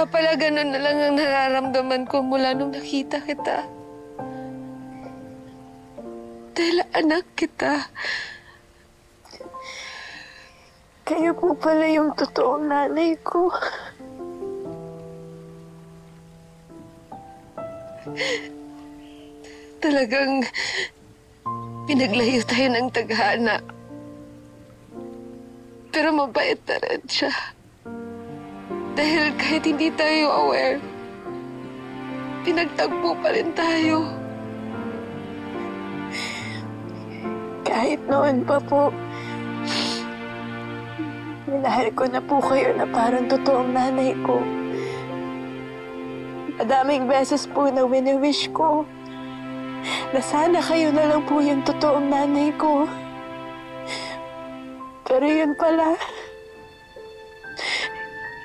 pala ganun na lang ang nararamdaman ko mula nung nakita kita. Dahil anak kita. Kayo po pala yung totoong nanay ko. Talagang pinaglayo tayo ng tadhana. Pero mabait na rin siya. Dahil kahit hindi tayo aware, pinagtagpo pa rin tayo. Kahit noon pa po, minahal ko na po kayo na parang totoong nanay ko. Madaming beses po na wini-wish ko na sana kayo na lang po yung totoong nanay ko. Pero yun pala,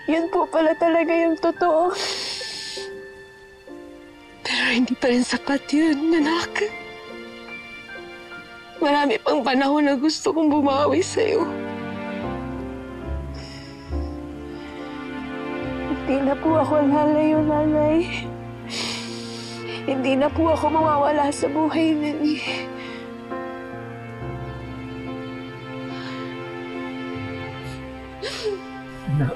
yun po pala talaga yung totoo. Pero hindi pa rin sapat yun, anak. Marami pang panahon na gusto kong bumawi sa'yo. Hindi na po ako lalayo, nanay. Hindi na po ako mawawala sa buhay ninyo. No.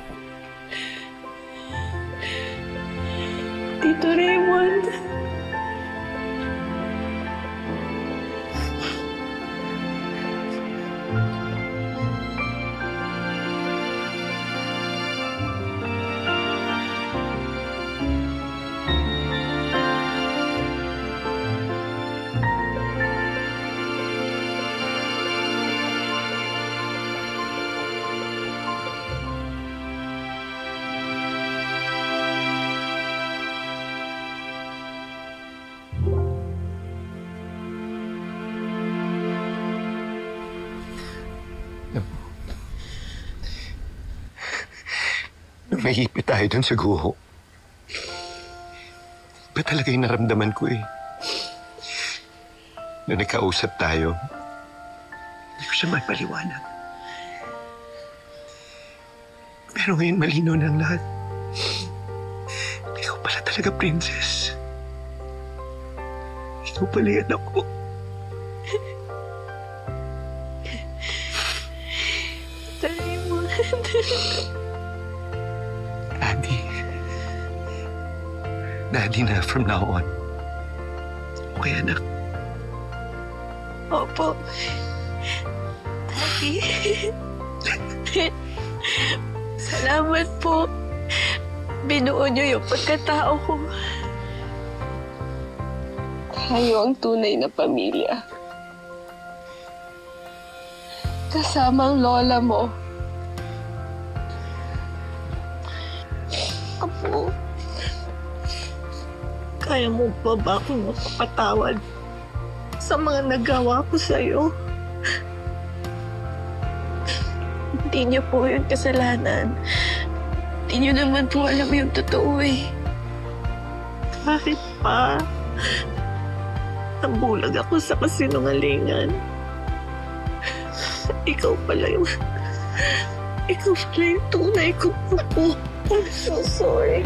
Tito Raymond. Nung naipit tayo dun sa guho, ba talaga yung naramdaman ko eh. Nung nagkausap tayo, hindi ko siya maipaliwanag. Pero ngayon malinaw na ang lahat. Ikaw pala talaga, princess. Ikaw pala yung anak ko. Daddy na from now on. Okay, anak? Opo. Daddy. Salamat po. Binuo niyo yung pagkatao ko. Kayo ang tunay na pamilya. Kasama ang lola mo. Apo. Kaya mo pa ba akong mapapatawad sa mga nagawa ko sa'yo? Hindi niyo po yung kasalanan. Hindi niyo naman po alam yung totoo eh. Kahit pa, nabulag ako sa kasinungalingan. Ikaw pala yung tunay ko po. I'm so sorry.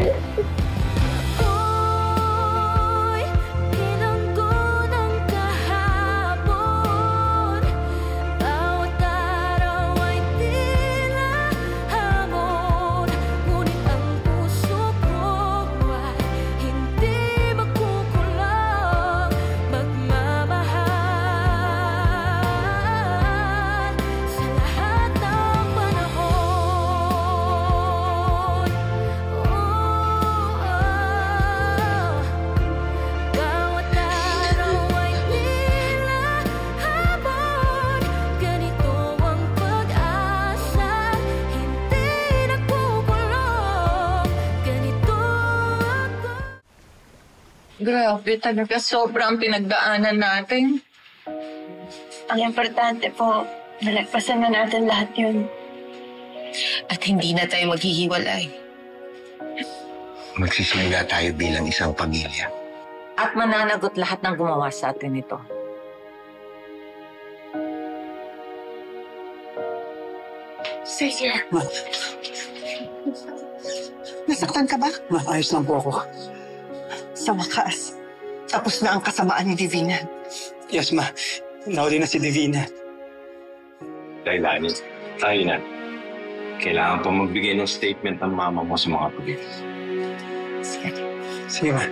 Grabe talaga, sobrang pinagdaanan natin. Ang importante po, nalagpasan na natin lahat yun. At hindi na tayo maghihiwalay. Magsisimula tayo bilang isang pamilya. At mananagot lahat ng gumawa sa atin ito. Sige. Nasaktan ka ba? Ayos lang po ako. Sa wakas, tapos na ang kasamaan ni Divina. Yes, ma. Nauli na si Divina. Dahilanin, tayo na. Kailangan pa magbigay ng statement ng mama mo sa mga pulis. Sige, ma.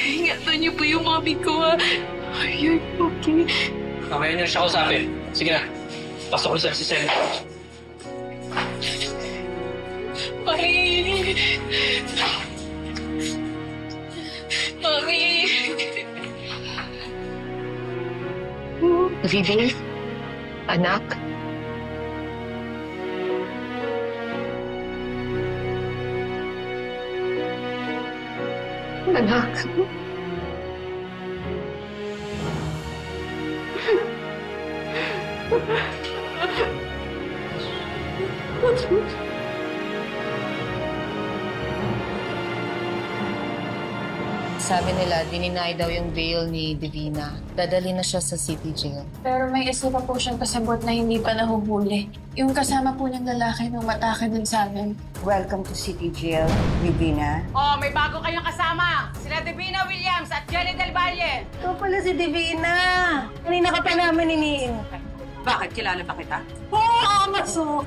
Ingatan niyo po yung mami ko, ha? Are you okay? Mamaya niyo na siya kausapin. Sige na. Pasok ko sa sisel. Mami! Mami! Vivi? Anak? Anak? Sabi nila, dininay daw yung bail ni Divina. Dadali na siya sa city jail. Pero may isa pa po siyang kasabot na hindi pa nahuhuli. Yung kasama po niyang lalaki nung matake din sa amin. Welcome to City Jail, Divina. Oh, may bago kayong kasama. Sila Divina Williams at Jenny Del Valle. Ito pala si Divina. Kanina ka pa namin iniintay. Bakit? Kilala ba kita? Oo, maso.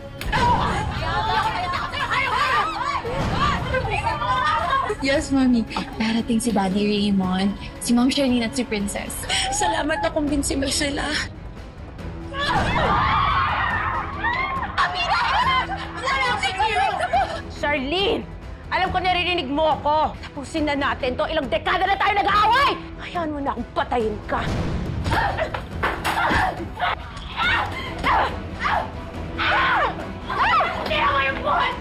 Yes, Mami. Darating si Daddy Raymond, si Ma'am Charlene at si Princess. Salamat na kumbinsi mo sila. Charlene! Alam ko naririnig mo ako. Tapusin na natin to. Ilang dekada na tayo nag-aaway! Hayaan mo na akong patayin ka. Hindi ako yung buhat